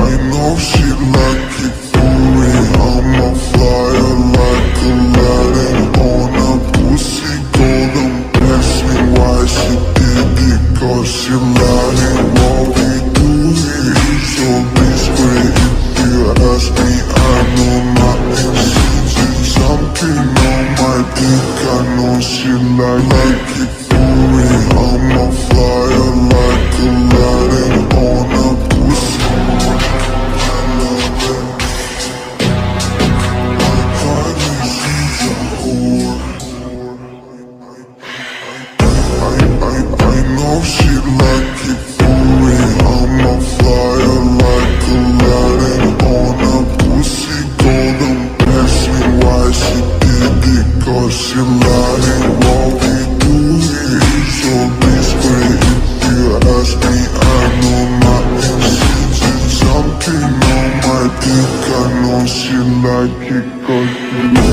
I know she like it for me. I'm a flyer like Aladdin on a pussy golden blessing. Why she did it? Cause she lying. What we do here is so discreet. If you ask me, I know nothing. She's something on my dick. I know she like it for me. I'm a flyer like Aladdin on a pussy. I know she like it for me. I'm a flyer like Aladdin on a pussy golden blessing. Why she did it? Cause she lying. What we do here is so discreet. If you ask me, I know nothing. She's something on my dick. I know she like it cause she